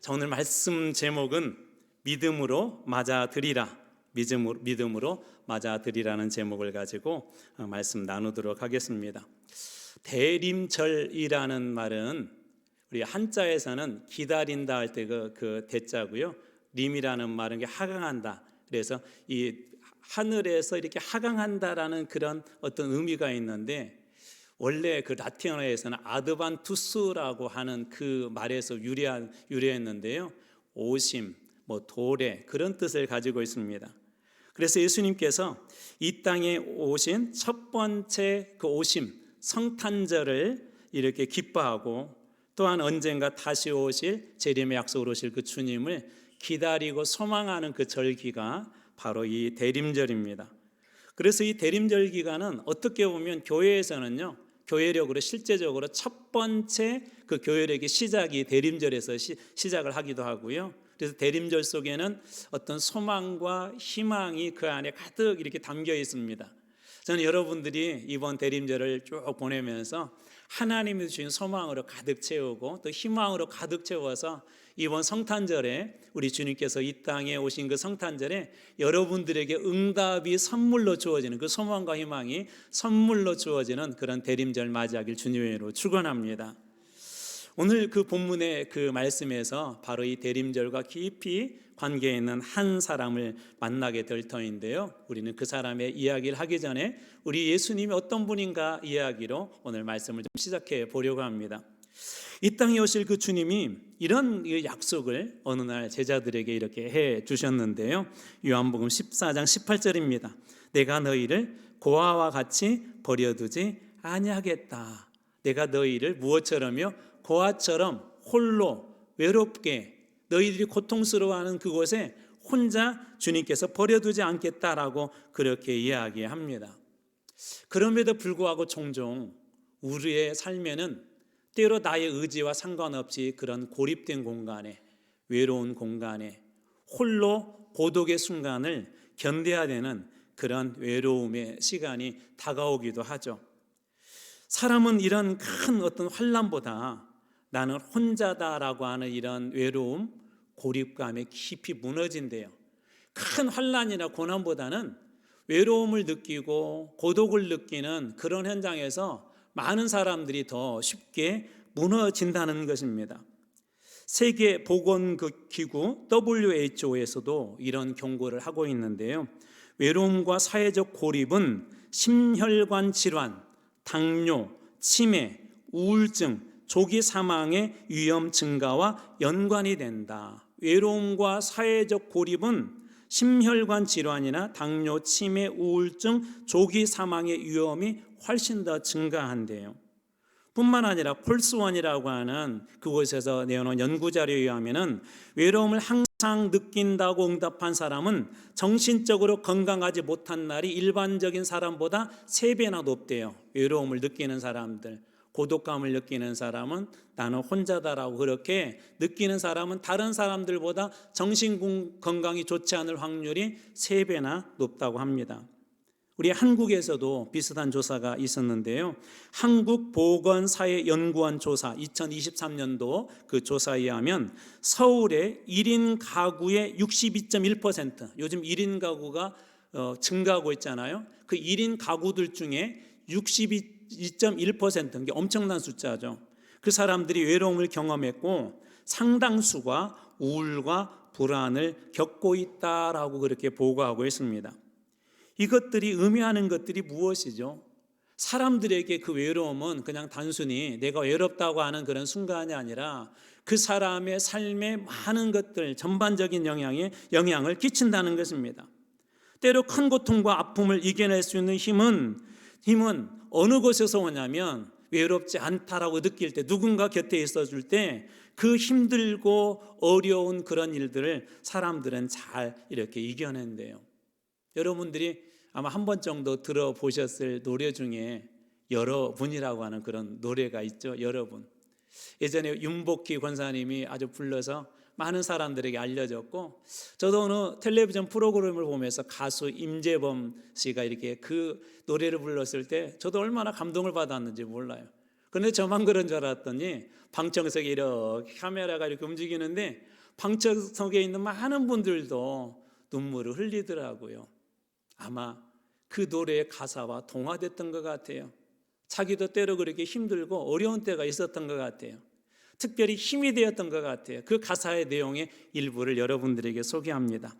자, 오늘 말씀 제목은 믿음으로 맞아들이라, 믿음으로 맞아들이라는 제목을 가지고 말씀 나누도록 하겠습니다. 대림절이라는 말은 우리 한자에서는 기다린다 할 때 그 대자고요. 림이라는 말은 하강한다. 그래서 이 하늘에서 이렇게 하강한다라는 그런 어떤 의미가 있는데, 원래 그 라틴어에서는 아드반투스라고 하는 그 말에서 유래했는데요. 오심, 도래, 그런 뜻을 가지고 있습니다. 그래서 예수님께서 이 땅에 오신 첫 번째 그 오심, 성탄절을 이렇게 기뻐하고, 또한 언젠가 다시 오실 재림의 약속으로 오실 그 주님을 기다리고 소망하는 그 절기가 바로 이 대림절입니다. 그래서 이 대림절 기간은 어떻게 보면 교회에서는요, 교회력으로 실제적으로 첫 번째 그 교회력의 시작이 대림절에서 시작을 하기도 하고요. 그래서 대림절 속에는 어떤 소망과 희망이 그 안에 가득 이렇게 담겨 있습니다. 저는 여러분들이 이번 대림절을 쭉 보내면서 하나님이 주신 소망으로 가득 채우고 또 희망으로 가득 채워서 이번 성탄절에 우리 주님께서 이 땅에 오신 그 성탄절에 여러분들에게 응답이 선물로 주어지는, 그 소망과 희망이 선물로 주어지는 그런 대림절 맞이하길 주님으로 축원합니다. 오늘 그 본문의 그 말씀에서 바로 이 대림절과 깊이 관계 있는 한 사람을 만나게 될 터인데요, 우리는 그 사람의 이야기를 하기 전에 우리 예수님이 어떤 분인가 이야기로 오늘 말씀을 좀 시작해 보려고 합니다. 이 땅에 오실 그 주님이 이런 약속을 어느 날 제자들에게 이렇게 해 주셨는데요, 요한복음 14장 18절입니다. 내가 너희를 고아와 같이 버려두지 아니하겠다. 내가 너희를 무엇처럼요? 고아처럼 홀로 외롭게 너희들이 고통스러워하는 그곳에 혼자 주님께서 버려두지 않겠다라고 그렇게 이야기합니다. 그럼에도 불구하고 종종 우리의 삶에는 때로 나의 의지와 상관없이 그런 고립된 공간에, 외로운 공간에 홀로 고독의 순간을 견뎌야 되는 그런 외로움의 시간이 다가오기도 하죠. 사람은 이런 큰 어떤 환난보다 나는 혼자다라고 하는 이런 외로움, 고립감에 깊이 무너진대요. 큰 환난이나 고난보다는 외로움을 느끼고 고독을 느끼는 그런 현장에서 많은 사람들이 더 쉽게 무너진다는 것입니다. 세계보건기구 WHO에서도 이런 경고를 하고 있는데요, 외로움과 사회적 고립은 심혈관 질환, 당뇨, 치매, 우울증, 조기 사망의 위험 증가와 연관이 된다. 외로움과 사회적 고립은 심혈관 질환이나 당뇨, 치매, 우울증, 조기 사망의 위험이 훨씬 더 증가한대요. 뿐만 아니라 폴스원이라고 하는 그곳에서 내어놓은 연구자료에 의하면 외로움을 항상 느낀다고 응답한 사람은 정신적으로 건강하지 못한 날이 일반적인 사람보다 3배나 높대요. 외로움을 느끼는 사람들, 고독감을 느끼는 사람은 나는 혼자다라고 그렇게 느끼는 사람은 다른 사람들보다 정신 건강이 좋지 않을 확률이 3배나 높다고 합니다. 우리 한국에서도 비슷한 조사가 있었는데요, 한국보건사회연구원 조사 2023년도 그 조사에 의하면 서울의 1인 가구의 62.1%, 요즘 1인 가구가 증가하고 있잖아요. 그 1인 가구들 중에 62.1%, 이게 엄청난 숫자죠. 그 사람들이 외로움을 경험했고 상당수가 우울과 불안을 겪고 있다라고 그렇게 보고하고 있습니다. 이것들이 의미하는 것들이 무엇이죠? 사람들에게 그 외로움은 그냥 단순히 내가 외롭다고 하는 그런 순간이 아니라 그 사람의 삶에 많은 것들, 전반적인 영향을 끼친다는 것입니다. 때로 큰 고통과 아픔을 이겨낼 수 있는 힘은 어느 곳에서 오냐면 외롭지 않다라고 느낄 때, 누군가 곁에 있어줄 때 그 힘들고 어려운 그런 일들을 사람들은 잘 이렇게 이겨낸대요. 여러분들이 아마 한 번 정도 들어보셨을 노래 중에 여러분이라고 하는 그런 노래가 있죠. 여러분. 예전에 윤복희 권사님이 아주 불러서 많은 사람들에게 알려졌고, 저도 어느 텔레비전 프로그램을 보면서 가수 임재범 씨가 이렇게 그 노래를 불렀을 때 저도 얼마나 감동을 받았는지 몰라요. 그런데 저만 그런 줄 알았더니 방청석에 이렇게 카메라가 이렇게 움직이는데 방청석에 있는 많은 분들도 눈물을 흘리더라고요. 아마 그 노래의 가사와 동화됐던 것 같아요. 자기도 때로 그렇게 힘들고 어려운 때가 있었던 것 같아요. 특별히 힘이 되었던 것 같아요. 그 가사의 내용의 일부를 여러분들에게 소개합니다.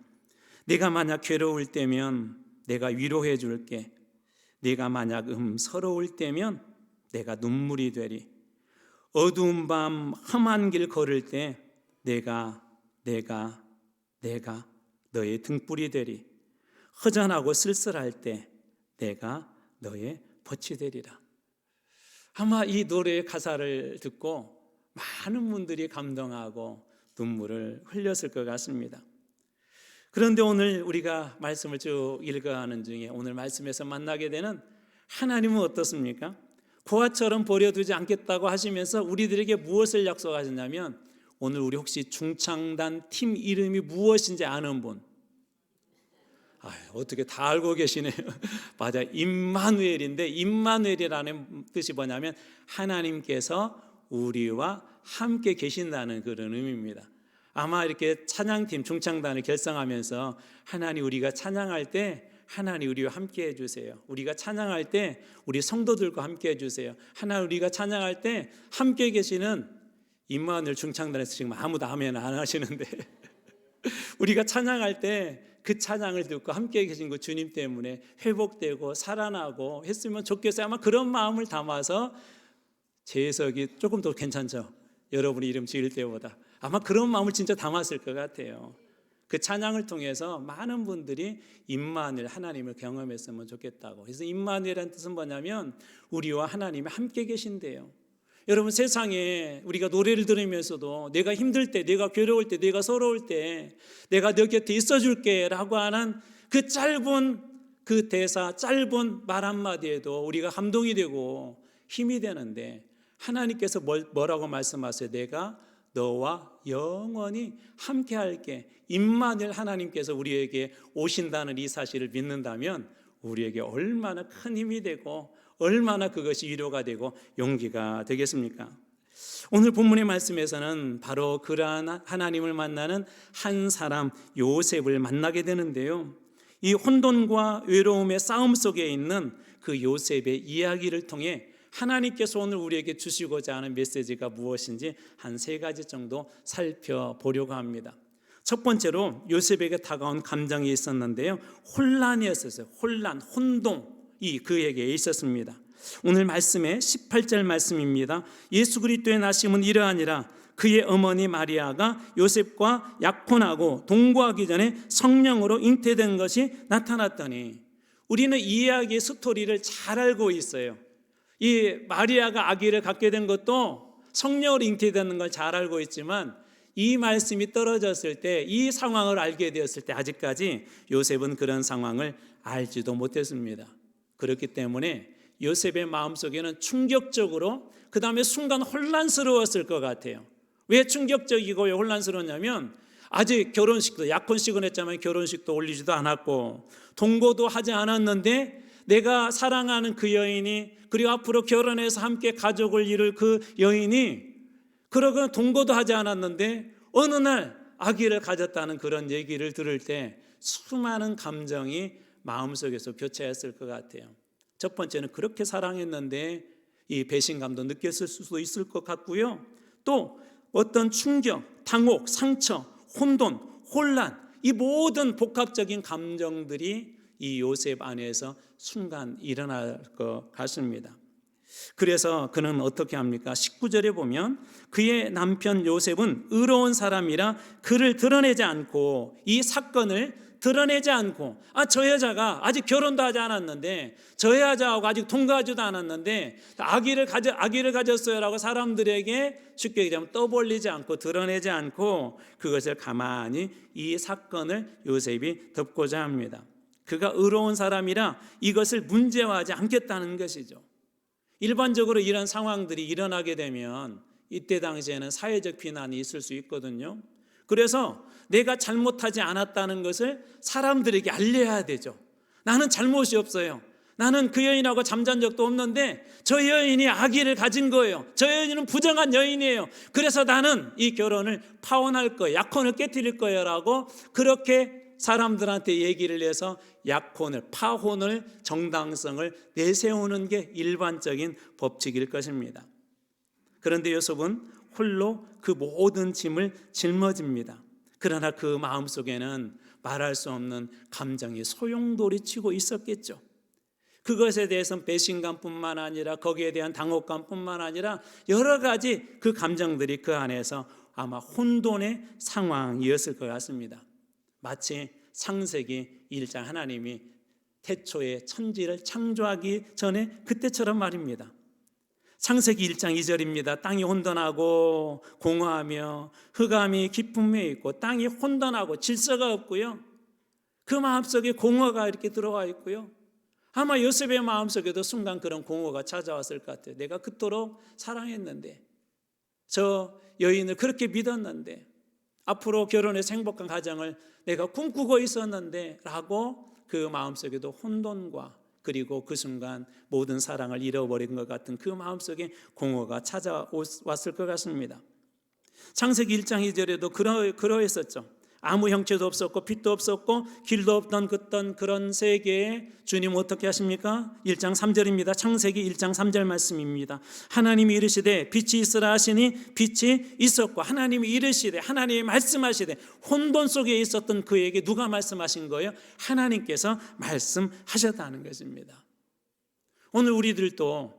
네가 만약 괴로울 때면 내가 위로해 줄게. 네가 만약 서러울 때면 내가 눈물이 되리. 어두운 밤 험한 길 걸을 때 내가 너의 등불이 되리. 허전하고 쓸쓸할 때 내가 너의 볕이 되리라. 아마 이 노래의 가사를 듣고 많은 분들이 감동하고 눈물을 흘렸을 것 같습니다. 그런데 오늘 우리가 말씀을 쭉 읽어가는 중에 오늘 말씀에서 만나게 되는 하나님은 어떻습니까? 고아처럼 버려두지 않겠다고 하시면서 우리들에게 무엇을 약속하셨냐면, 오늘 우리 혹시 중창단 팀 이름이 무엇인지 아는 분? 어떻게 다 알고 계시네요. 맞아요. 임마누엘인데, 임마누엘이라는 뜻이 뭐냐면 하나님께서 우리와 함께 계신다는 그런 의미입니다. 아마 이렇게 찬양팀 중창단을 결성하면서 하나님 우리가 찬양할 때 하나님 우리와 함께 해주세요. 우리가 찬양할 때 우리 성도들과 함께 해주세요. 하나님 우리가 찬양할 때 함께 계시는 임마누엘 중창단에서 지금 아무도 아멘 안 하시는데 우리가 찬양할 때 그 찬양을 듣고 함께 계신 그 주님 때문에 회복되고 살아나고 했으면 좋겠어요. 아마 그런 마음을 담아서 재석이 조금 더 괜찮죠? 여러분이 이름 지을 때보다 아마 그런 마음을 진짜 담았을 것 같아요. 그 찬양을 통해서 많은 분들이 임마누엘 하나님을 경험했으면 좋겠다고. 그래서 임마누엘이라는 뜻은 뭐냐면 우리와 하나님이 함께 계신대요. 여러분, 세상에 우리가 노래를 들으면서도 내가 힘들 때, 내가 괴로울 때, 내가 서러울 때 내가 너 곁에 있어줄게 라고 하는 그 짧은 그 대사, 짧은 말 한마디에도 우리가 감동이 되고 힘이 되는데, 하나님께서 뭐라고 말씀하세요? 내가 너와 영원히 함께 할게. 임마누엘 하나님께서 우리에게 오신다는 이 사실을 믿는다면 우리에게 얼마나 큰 힘이 되고 얼마나 그것이 위로가 되고 용기가 되겠습니까? 오늘 본문의 말씀에서는 바로 그러한 하나님을 만나는 한 사람 요셉을 만나게 되는데요, 이 혼돈과 외로움의 싸움 속에 있는 그 요셉의 이야기를 통해 하나님께서 오늘 우리에게 주시고자 하는 메시지가 무엇인지 한 3가지 정도 살펴보려고 합니다. 첫 번째로 요셉에게 다가온 감정이 있었는데요, 혼란이었어요. 혼동이 그에게 있었습니다. 오늘 말씀의 18절 말씀입니다. 예수 그리스도의 나심은 이러하니라. 그의 어머니 마리아가 요셉과 약혼하고 동거하기 전에 성령으로 잉태된 것이 나타났더니. 우리는 이 이야기의 스토리를 잘 알고 있어요. 이 마리아가 아기를 갖게 된 것도 성령으로 잉태되는 걸 잘 알고 있지만, 이 말씀이 떨어졌을 때, 이 상황을 알게 되었을 때 아직까지 요셉은 그런 상황을 알지도 못했습니다. 그렇기 때문에 요셉의 마음속에는 충격적으로, 그 다음에 순간 혼란스러웠을 것 같아요. 왜 충격적이고 왜 혼란스러웠냐면, 아직 결혼식도, 약혼식은 했지만 결혼식도 올리지도 않았고 동거도 하지 않았는데, 내가 사랑하는 그 여인이, 그리고 앞으로 결혼해서 함께 가족을 이룰 그 여인이, 그러고 동거도 하지 않았는데 어느 날 아기를 가졌다는 그런 얘기를 들을 때 수많은 감정이 마음속에서 교차했을 것 같아요. 첫 번째는 그렇게 사랑했는데 이 배신감도 느꼈을 수도 있을 것 같고요, 또 어떤 충격, 당혹, 상처, 혼돈, 혼란, 이 모든 복합적인 감정들이 이 요셉 안에서 순간 일어날 것 같습니다. 그래서 그는 어떻게 합니까? 19절에 보면 그의 남편 요셉은 의로운 사람이라 그를 드러내지 않고, 이 사건을 드러내지 않고, 저 여자가 아직 결혼도 하지 않았는데, 저 여자하고 아직 동거하지도 않았는데 아기를 가졌어요 라고 사람들에게 쉽게 얘기하면 떠벌리지 않고 드러내지 않고 그것을 가만히 이 사건을 요셉이 덮고자 합니다. 그가 의로운 사람이라 이것을 문제화하지 않겠다는 것이죠. 일반적으로 이런 상황들이 일어나게 되면 이때 당시에는 사회적 비난이 있을 수 있거든요. 그래서 내가 잘못하지 않았다는 것을 사람들에게 알려야 되죠. 나는 잘못이 없어요. 나는 그 여인하고 잠잔 적도 없는데 저 여인이 아기를 가진 거예요. 저 여인은 부정한 여인이에요. 그래서 나는 이 결혼을 파혼할 거예요. 약혼을 깨뜨릴 거예요 라고 그렇게 사람들한테 얘기를 해서 약혼을, 파혼을, 정당성을 내세우는 게 일반적인 법칙일 것입니다. 그런데 요셉은 홀로 그 모든 짐을 짊어집니다. 그러나 그 마음속에는 말할 수 없는 감정이 소용돌이치고 있었겠죠. 그것에 대해서는 배신감뿐만 아니라 거기에 대한 당혹감뿐만 아니라 여러 가지 그 감정들이 그 안에서 아마 혼돈의 상황이었을 것 같습니다. 마치 창세기 1장 하나님이 태초에 천지를 창조하기 전에 그때처럼 말입니다. 창세기 1장 2절입니다. 땅이 혼돈하고 공허하며 흑암이 깊음에 있고 땅이 혼돈하고 질서가 없고요. 그 마음속에 공허가 이렇게 들어와 있고요. 아마 요셉의 마음속에도 순간 그런 공허가 찾아왔을 것 같아요. 내가 그토록 사랑했는데, 저 여인을 그렇게 믿었는데, 앞으로 결혼해서 행복한 가정을 내가 꿈꾸고 있었는데 라고 그 마음속에도 혼돈과 그리고 그 순간 모든 사랑을 잃어버린 것 같은 그 마음속에 공허가 찾아왔을 것 같습니다. 창세기 1장 2절에도 그러했었죠. 아무 형체도 없었고 빛도 없었고 길도 없던 그런 세계에 주님 어떻게 하십니까? 1장 3절입니다. 창세기 1장 3절 말씀입니다. 하나님이 이르시되 빛이 있으라 하시니 빛이 있었고, 하나님이 이르시되, 하나님이 말씀하시되, 혼돈 속에 있었던 그에게 누가 말씀하신 거예요? 하나님께서 말씀하셨다는 것입니다. 오늘 우리들도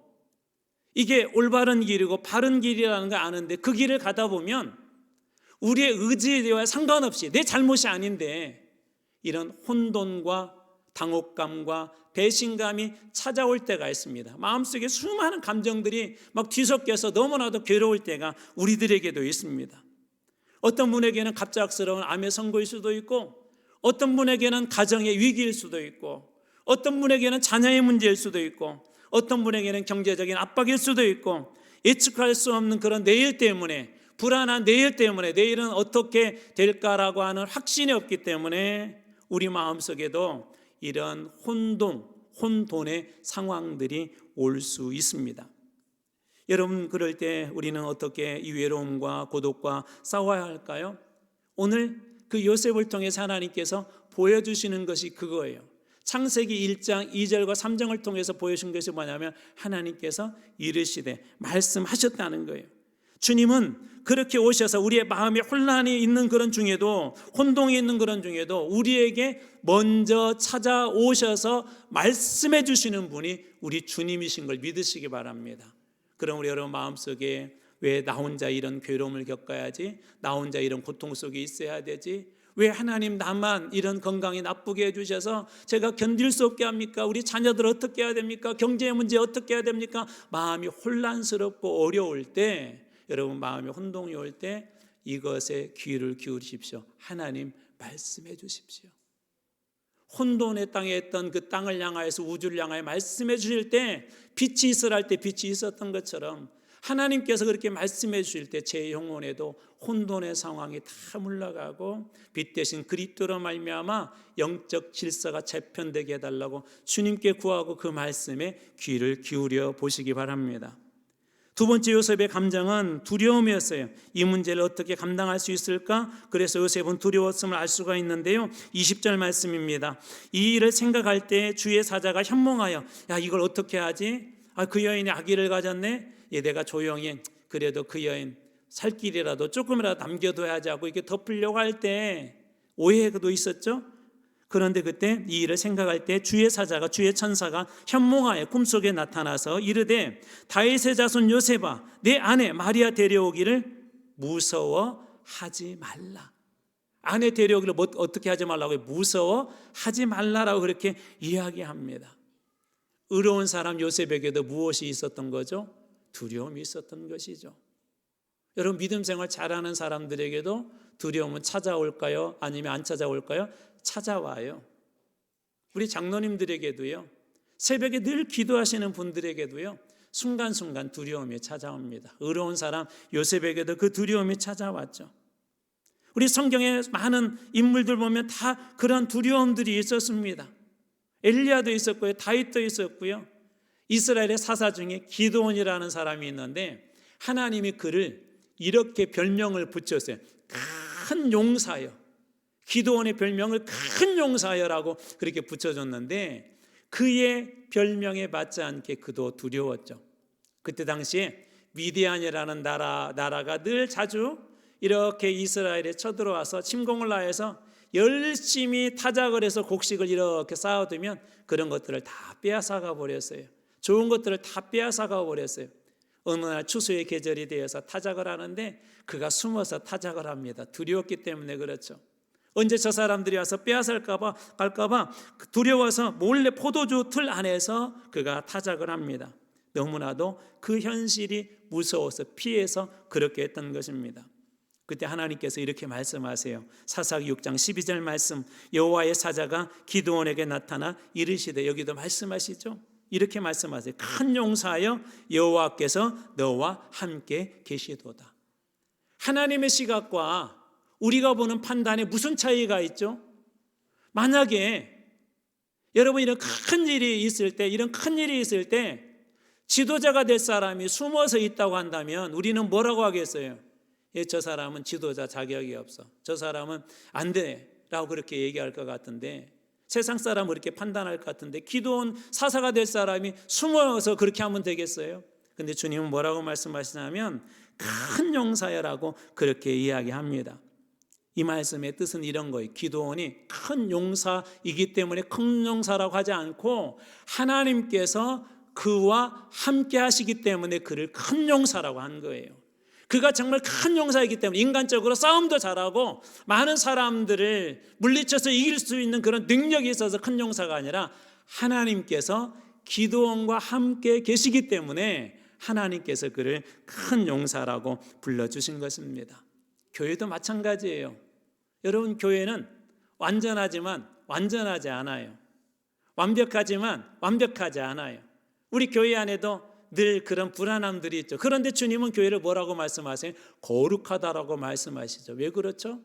이게 올바른 길이고 바른 길이라는 걸 아는데 그 길을 가다 보면 우리의 의지와 상관없이 내 잘못이 아닌데 이런 혼돈과 당혹감과 배신감이 찾아올 때가 있습니다. 마음속에 수많은 감정들이 막 뒤섞여서 너무나도 괴로울 때가 우리들에게도 있습니다. 어떤 분에게는 갑작스러운 암의 선고일 수도 있고, 어떤 분에게는 가정의 위기일 수도 있고, 어떤 분에게는 자녀의 문제일 수도 있고, 어떤 분에게는 경제적인 압박일 수도 있고, 예측할 수 없는 그런 내일 때문에, 불안한 내일 때문에, 내일은 어떻게 될까라고 하는 확신이 없기 때문에 우리 마음속에도 이런 혼돈의 상황들이 올 수 있습니다. 여러분, 그럴 때 우리는 어떻게 이 외로움과 고독과 싸워야 할까요? 오늘 그 요셉을 통해서 하나님께서 보여주시는 것이 그거예요. 창세기 1장 2절과 3장을 통해서 보여준 것이 뭐냐면 하나님께서 이르시되 말씀하셨다는 거예요. 주님은 그렇게 오셔서 우리의 마음에 혼란이 있는 그런 중에도, 혼동이 있는 그런 중에도 우리에게 먼저 찾아오셔서 말씀해 주시는 분이 우리 주님이신 걸 믿으시기 바랍니다. 그럼 우리 여러분 마음속에 왜 나 혼자 이런 괴로움을 겪어야지? 나 혼자 이런 고통 속에 있어야 되지? 왜 하나님 나만 이런 건강이 나쁘게 해주셔서 제가 견딜 수 없게 합니까? 우리 자녀들 어떻게 해야 됩니까? 경제 문제 어떻게 해야 됩니까? 마음이 혼란스럽고 어려울 때, 여러분 마음이 혼동이 올 때 이것에 귀를 기울이십시오. 하나님 말씀해 주십시오. 혼돈의 땅에 있던 그 땅을 향하여서 우주를 향하여 말씀해 주실 때, 빛이 있으라 할 때 빛이 있었던 것처럼 하나님께서 그렇게 말씀해 주실 때 제 영혼에도 혼돈의 상황이 다 물러가고 빛 대신 그리스도로 말미암아 영적 질서가 재편되게 해달라고 주님께 구하고 그 말씀에 귀를 기울여 보시기 바랍니다. 두 번째 요셉의 감정은 두려움이었어요. 이 문제를 어떻게 감당할 수 있을까? 그래서 요셉은 두려웠음을 알 수가 있는데요. 20절 말씀입니다. 이 일을 생각할 때 주의 사자가 현몽하여, 야, 이걸 어떻게 하지? 그 여인이 아기를 가졌네? 내가 조용히 그래도 그 여인 살 길이라도 조금이라도 남겨둬야지 하고 이렇게 덮으려고 할 때 오해도 있었죠. 그런데 그때 이 일을 생각할 때 주의 사자가, 주의 천사가 현몽하여 꿈속에 나타나서 이르되 다윗의 자손 요셉아, 내 아내 마리아 데려오기를 무서워하지 말라. 아내 데려오기를 어떻게 하지 말라고? 무서워하지 말라라고 그렇게 이야기합니다. 의로운 사람 요셉에게도 무엇이 있었던 거죠? 두려움이 있었던 것이죠. 여러분, 믿음 생활 잘하는 사람들에게도 두려움은 찾아올까요? 아니면 안 찾아올까요? 찾아와요. 우리 장로님들에게도요, 새벽에 늘 기도하시는 분들에게도요, 순간순간 두려움이 찾아옵니다. 의로운 사람 요셉에게도 그 두려움이 찾아왔죠. 우리 성경에 많은 인물들 보면 다 그런 두려움들이 있었습니다. 엘리야도 있었고요, 다윗도 있었고요. 이스라엘의 사사 중에 기드온이라는 사람이 있는데 하나님이 그를 이렇게 별명을 붙였어요. 큰 용사여. 기드온의 별명을 큰 용사여라고 그렇게 붙여줬는데 그의 별명에 맞지 않게 그도 두려웠죠. 그때 당시에 미디안이라는 나라가 늘 자주 이렇게 이스라엘에 쳐들어와서 침공을 하여서 열심히 타작을 해서 곡식을 이렇게 쌓아두면 그런 것들을 다 빼앗아가 버렸어요. 좋은 것들을 다 빼앗아가 버렸어요. 어느 날 추수의 계절이 되어서 타작을 하는데 그가 숨어서 타작을 합니다. 두려웠기 때문에 그렇죠. 언제 저 사람들이 와서 빼앗을까봐 갈까봐 두려워서 몰래 포도주 틀 안에서 그가 타작을 합니다. 너무나도 그 현실이 무서워서 피해서 그렇게 했던 것입니다. 그때 하나님께서 이렇게 말씀하세요. 사사기 6장 12절 말씀, 여호와의 사자가 기드온에게 나타나 이르시되, 여기도 말씀하시죠. 이렇게 말씀하세요. 큰 용사여 여호와께서 너와 함께 계시도다. 하나님의 시각과 우리가 보는 판단에 무슨 차이가 있죠? 만약에 여러분 이런 큰 일이 있을 때 지도자가 될 사람이 숨어서 있다고 한다면 우리는 뭐라고 하겠어요? 저 사람은 지도자 자격이 없어. 저 사람은 안 돼. 라고 그렇게 얘기할 것 같은데 세상 사람은 그렇게 판단할 것 같은데 기드온 사사가 될 사람이 숨어서 그렇게 하면 되겠어요? 근데 주님은 뭐라고 말씀하시냐면 큰 용사여라고 그렇게 이야기합니다. 이 말씀의 뜻은 이런 거예요. 기드온이 큰 용사이기 때문에 큰 용사라고 하지 않고 하나님께서 그와 함께 하시기 때문에 그를 큰 용사라고 한 거예요. 그가 정말 큰 용사이기 때문에 인간적으로 싸움도 잘하고 많은 사람들을 물리쳐서 이길 수 있는 그런 능력이 있어서 큰 용사가 아니라 하나님께서 기드온과 함께 계시기 때문에 하나님께서 그를 큰 용사라고 불러주신 것입니다. 교회도 마찬가지예요. 여러분, 교회는 완전하지만 완전하지 않아요. 완벽하지만 완벽하지 않아요. 우리 교회 안에도 늘 그런 불안함들이 있죠. 그런데 주님은 교회를 뭐라고 말씀하세요? 거룩하다라고 말씀하시죠. 왜 그렇죠?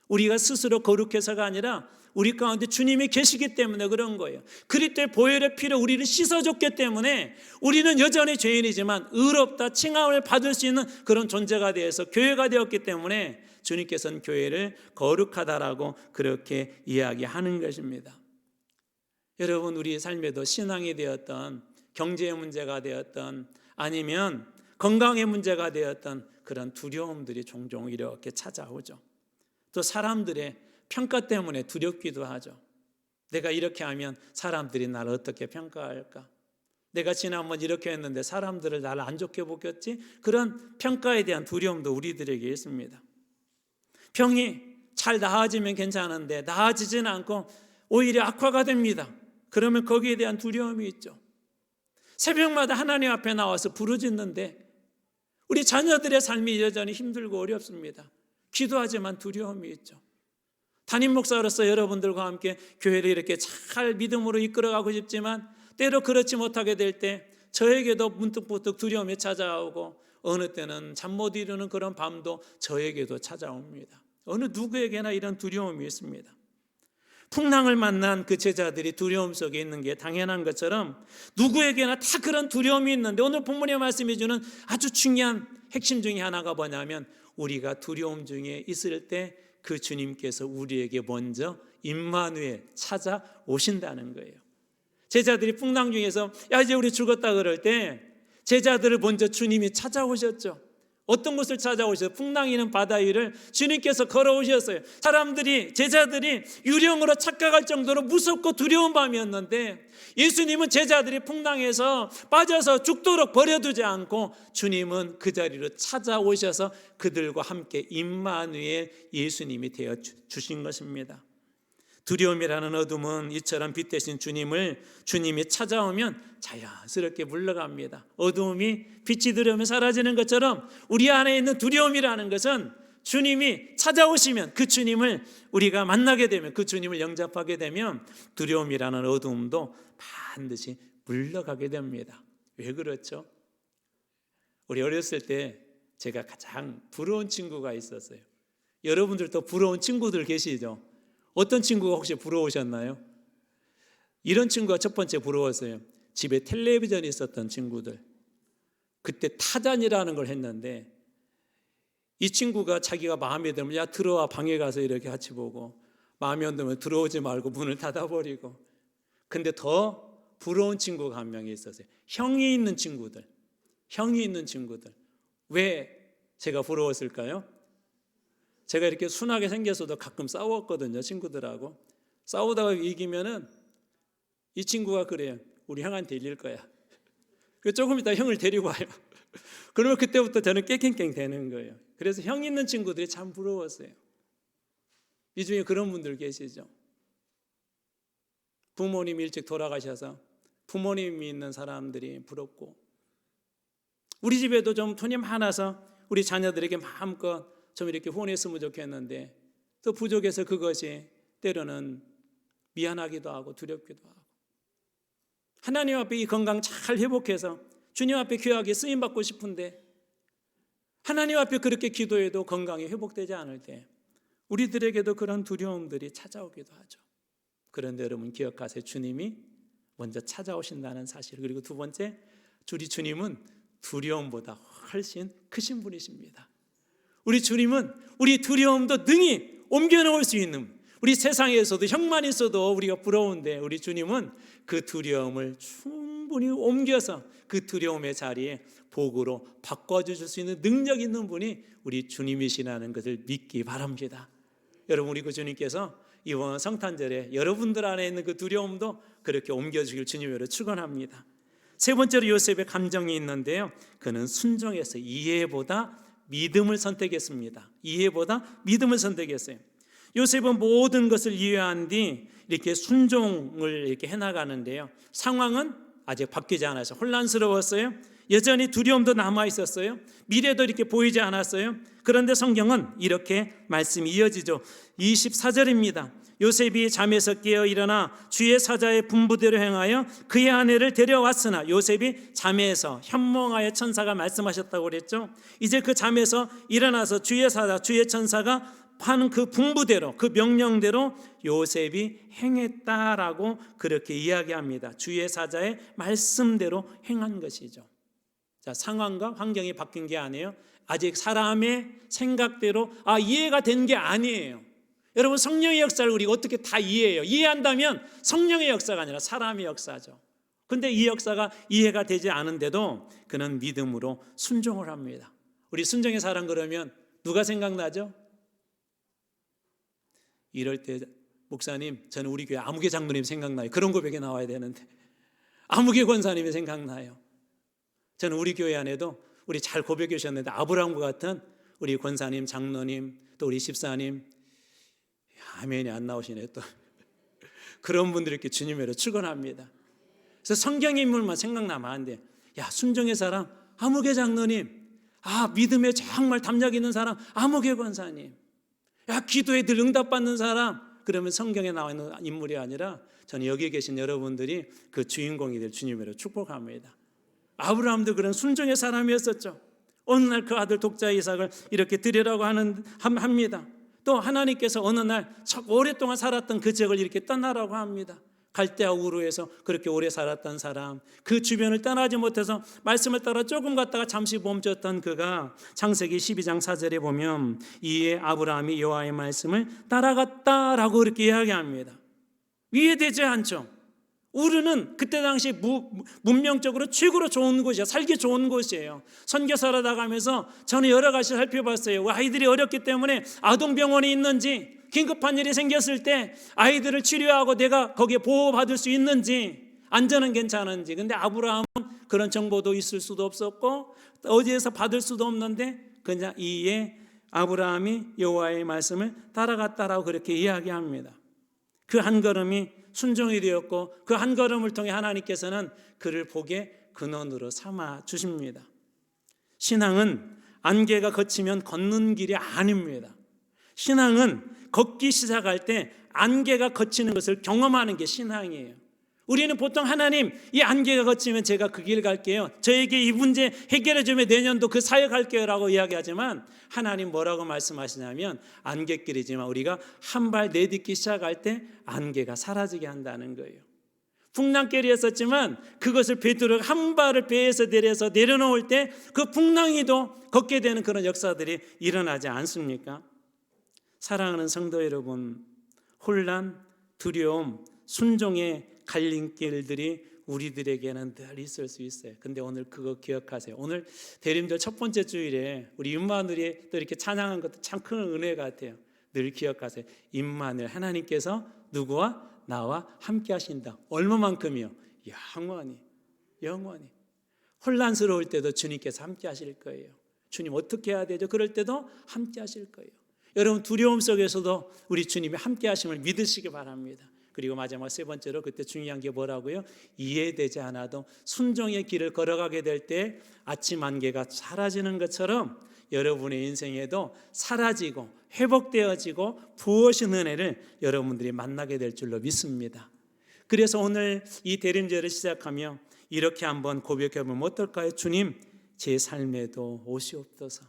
우리가 스스로 거룩해서가 아니라 우리 가운데 주님이 계시기 때문에 그런 거예요. 그리스도의 보혈의 피로 우리를 씻어줬기 때문에 우리는 여전히 죄인이지만 의롭다 칭함을 받을 수 있는 그런 존재가 되어서 교회가 되었기 때문에 주님께서는 교회를 거룩하다라고 그렇게 이야기하는 것입니다. 여러분, 우리 삶에도 신앙이 되었던 경제의 문제가 되었던 아니면 건강의 문제가 되었던 그런 두려움들이 종종 이렇게 찾아오죠. 또 사람들의 평가 때문에 두렵기도 하죠. 내가 이렇게 하면 사람들이 나를 어떻게 평가할까? 내가 지난번 이렇게 했는데 사람들을 나를 안 좋게 보겠지? 그런 평가에 대한 두려움도 우리들에게 있습니다. 병이 잘 나아지면 괜찮은데 나아지지는 않고 오히려 악화가 됩니다. 그러면 거기에 대한 두려움이 있죠. 새벽마다 하나님 앞에 나와서 부르짖는데 우리 자녀들의 삶이 여전히 힘들고 어렵습니다. 기도하지만 두려움이 있죠. 담임 목사로서 여러분들과 함께 교회를 이렇게 잘 믿음으로 이끌어가고 싶지만 때로 그렇지 못하게 될 때 저에게도 문득문득 두려움이 찾아오고 어느 때는 잠 못 이루는 그런 밤도 저에게도 찾아옵니다. 어느 누구에게나 이런 두려움이 있습니다. 풍랑을 만난 그 제자들이 두려움 속에 있는 게 당연한 것처럼 누구에게나 다 그런 두려움이 있는데 오늘 본문의 말씀이 주는 아주 중요한 핵심 중에 하나가 뭐냐면 우리가 두려움 중에 있을 때 그 주님께서 우리에게 먼저 임마누엘 찾아오신다는 거예요. 제자들이 풍랑 중에서 야 이제 우리 죽었다 그럴 때 제자들을 먼저 주님이 찾아오셨죠. 어떤 곳을 찾아오셔서 풍랑이 있는 바다 위를 주님께서 걸어오셨어요. 제자들이 유령으로 착각할 정도로 무섭고 두려운 밤이었는데 예수님은 제자들이 풍랑에서 빠져서 죽도록 버려두지 않고 주님은 그 자리로 찾아오셔서 그들과 함께 임마누엘 예수님이 되어 주신 것입니다. 두려움이라는 어둠은 이처럼 빛 대신 주님이 찾아오면 자연스럽게 물러갑니다. 어둠이 빛이 들어오면 사라지는 것처럼 우리 안에 있는 두려움이라는 것은 주님이 찾아오시면 그 주님을 우리가 만나게 되면 그 주님을 영접하게 되면 두려움이라는 어둠도 반드시 물러가게 됩니다. 왜 그렇죠? 우리 어렸을 때 제가 가장 부러운 친구가 있었어요. 여러분들도 부러운 친구들 계시죠? 어떤 친구가 혹시 부러우셨나요? 이런 친구가 첫 번째 부러웠어요. 집에 텔레비전이 있었던 친구들. 그때 타잔이라는 걸 했는데 이 친구가 자기가 마음에 들면 야 들어와 방에 가서 이렇게 같이 보고 마음에 안 들면 들어오지 말고 문을 닫아버리고. 근데 더 부러운 친구가 한 명이 있었어요. 형이 있는 친구들. 왜 제가 부러웠을까요? 제가 이렇게 순하게 생겼어도 가끔 싸웠거든요. 친구들하고. 싸우다가 이기면은 이 친구가 그래요. 우리 형한테 이길 거야. 조금 이따 형을 데리고 와요. 그러면 그때부터 저는 깽깽깽 되는 거예요. 그래서 형 있는 친구들이 참 부러웠어요. 이 중에 그런 분들 계시죠. 부모님이 일찍 돌아가셔서 부모님이 있는 사람들이 부럽고, 우리 집에도 좀 돈이 많아서 우리 자녀들에게 마음껏 좀 이렇게 후원했으면 좋겠는데 또 부족해서 그것이 때로는 미안하기도 하고 두렵기도 하고, 하나님 앞에 이 건강 잘 회복해서 주님 앞에 귀하게 쓰임받고 싶은데 하나님 앞에 그렇게 기도해도 건강이 회복되지 않을 때 우리들에게도 그런 두려움들이 찾아오기도 하죠. 그런데 여러분 기억하세요. 주님이 먼저 찾아오신다는 사실. 그리고 두 번째, 우리 주님은 두려움보다 훨씬 크신 분이십니다. 우리 주님은 우리 두려움도 능히 옮겨놓을 수 있는, 우리 세상에서도 형만 있어도 우리가 부러운데 우리 주님은 그 두려움을 충분히 옮겨서 그 두려움의 자리에 복으로 바꿔주실 수 있는 능력 있는 분이 우리 주님이시라는 것을 믿기 바랍니다. 여러분, 우리 그 주님께서 이번 성탄절에 여러분들 안에 있는 그 두려움도 그렇게 옮겨주길 주님으로 축원합니다. 세 번째로 요셉의 감정이 있는데요, 그는 순종해서 이해보다 믿음을 선택했습니다. 이해보다 믿음을 선택했어요. 요셉은 모든 것을 이해한 뒤 이렇게 순종을 이렇게 해나가는데요, 상황은 아직 바뀌지 않아서 혼란스러웠어요. 여전히 두려움도 남아 있었어요. 미래도 이렇게 보이지 않았어요. 그런데 성경은 이렇게 말씀이 이어지죠. 24절입니다. 요셉이 잠에서 깨어 일어나 주의 사자의 분부대로 행하여 그의 아내를 데려왔으나, 요셉이 잠에서 현몽하여 천사가 말씀하셨다고 그랬죠. 이제 그 잠에서 일어나서 주의 사자, 주의 천사가 하는 그 분부대로, 그 명령대로 요셉이 행했다라고 그렇게 이야기합니다. 주의 사자의 말씀대로 행한 것이죠. 자, 상황과 환경이 바뀐 게 아니에요. 아직 사람의 생각대로 이해가 된 게 아니에요. 여러분, 성령의 역사를 우리가 어떻게 다 이해해요? 이해한다면 성령의 역사가 아니라 사람의 역사죠. 근데 이 역사가 이해가 되지 않은데도 그는 믿음으로 순종을 합니다. 우리 순종의 사람 그러면 누가 생각나죠? 이럴 때 목사님, 저는 우리 교회 아무개 장로님 생각나요. 그런 고백이 나와야 되는데 아무개 권사님이 생각나요. 저는 우리 교회 안에도 우리 잘 고백해 주셨는데 아브라함과 같은 우리 권사님, 장로님, 또 우리 집사님, 아멘이 안 나오시네 또. 그런 분들이 이렇게 주님으로 축원합니다. 그래서 성경의 인물만 생각나면 안 돼. 야, 순종의 사람 아무개 장로님, 믿음에 정말 담력 있는 사람 아무개 권사님, 야, 기도에 늘 응답받는 사람, 그러면 성경에 나와 있는 인물이 아니라 저는 여기 계신 여러분들이 그 주인공이 될 주님으로 축복합니다. 아브라함도 그런 순종의 사람이었었죠. 어느 날 그 아들 독자 이삭을 이렇게 드리라고 합니다. 또 하나님께서 어느 날 오랫동안 살았던 그 지역을 이렇게 떠나라고 합니다. 갈대아 우르에서 그렇게 오래 살았던 사람, 그 주변을 떠나지 못해서 말씀을 따라 조금 갔다가 잠시 멈췄던 그가 창세기 12장 4절에 보면 이에 아브라함이 여호와의 말씀을 따라갔다라고 그렇게 이야기합니다. 이해되지 않죠? 우르는 그때 당시 문명적으로 최고로 좋은 곳이에요. 살기 좋은 곳이에요. 선교사로 나가면서 저는 여러 가지 살펴봤어요. 아이들이 어렵기 때문에 아동병원이 있는지, 긴급한 일이 생겼을 때 아이들을 치료하고 내가 거기에 보호받을 수 있는지, 안전은 괜찮은지. 근데 아브라함은 그런 정보도 있을 수도 없었고 어디에서 받을 수도 없는데 그냥 이에 아브라함이 여호와의 말씀을 따라갔다라고 그렇게 이야기합니다. 그 한 걸음이 순종이 되었고 그 한 걸음을 통해 하나님께서는 그를 복의 근원으로 삼아 주십니다. 신앙은 안개가 걷히면 걷는 길이 아닙니다. 신앙은 걷기 시작할 때 안개가 걷히는 것을 경험하는 게 신앙이에요. 우리는 보통 하나님, 이 안개가 걷히면 제가 그 길 갈게요, 저에게 이 문제 해결해 주면 내년도 그 사역 할게요 라고 이야기하지만 하나님 뭐라고 말씀하시냐면 안갯길이지만 우리가 한 발 내딛기 시작할 때 안개가 사라지게 한다는 거예요. 풍랑길이었었지만 그것을 베드로가 한 발을 배에서 내려서 내려놓을 때 그 풍랑이도 걷게 되는 그런 역사들이 일어나지 않습니까? 사랑하는 성도 여러분, 혼란, 두려움, 순종의 갈림길들이 우리들에게는 늘 있을 수 있어요. 근데 오늘 그거 기억하세요. 오늘 대림절 첫 번째 주일에 우리 임마누엘이 또 이렇게 찬양한 것도 참 큰 은혜 같아요. 늘 기억하세요. 임마누엘, 하나님께서 누구와? 나와 함께 하신다. 얼마만큼이요? 영원히, 영원히. 혼란스러울 때도 주님께서 함께 하실 거예요. 주님 어떻게 해야 되죠? 그럴 때도 함께 하실 거예요. 여러분 두려움 속에서도 우리 주님이 함께 하심을 믿으시기 바랍니다. 그리고 마지막 세 번째로 그때 중요한 게 뭐라고요? 이해되지 않아도 순종의 길을 걸어가게 될 때 아침 안개가 사라지는 것처럼 여러분의 인생에도 사라지고 회복되어지고 부어진 은혜를 여러분들이 만나게 될 줄로 믿습니다. 그래서 오늘 이 대림절을 시작하며 이렇게 한번 고백해보면 어떨까요? 주님, 제 삶에도 오시옵소서.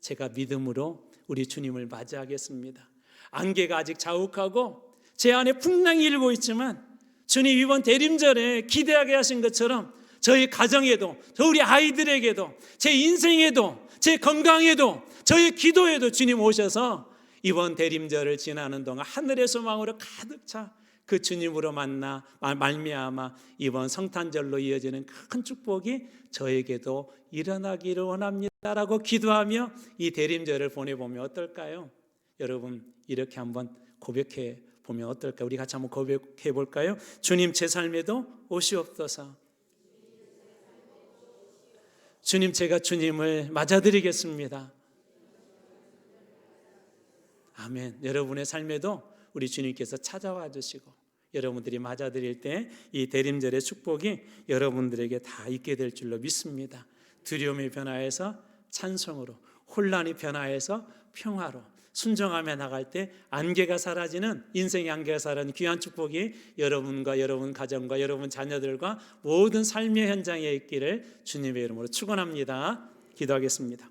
제가 믿음으로 우리 주님을 맞이하겠습니다. 안개가 아직 자욱하고 제 안에 풍랑이 일고 있지만 주님 이번 대림절에 기대하게 하신 것처럼 저희 가정에도, 저 우리 아이들에게도, 제 인생에도, 제 건강에도, 저의 기도에도 주님 오셔서 이번 대림절을 지나는 동안 하늘의 소망으로 가득 차 그 주님으로 만나 말미암아 이번 성탄절로 이어지는 큰 축복이 저에게도 일어나기를 원합니다라고 기도하며 이 대림절을 보내보면 어떨까요? 여러분 이렇게 한번 고백해 보면 어떨까요? 우리 같이 한번 고백해 볼까요? 주님 제 삶에도 오시옵소서. 주님 제가 주님을 맞아드리겠습니다. 아멘. 여러분의 삶에도 우리 주님께서 찾아와 주시고 여러분들이 맞아드릴 때 이 대림절의 축복이 여러분들에게 다 있게 될 줄로 믿습니다. 두려움이 변화해서 찬송으로, 혼란이 변화해서 평화로, 순종하며 나갈 때 안개가 사라지는, 인생의 안개가 사라지는 귀한 축복이 여러분과 여러분 가정과 여러분 자녀들과 모든 삶의 현장에 있기를 주님의 이름으로 축원합니다. 기도하겠습니다.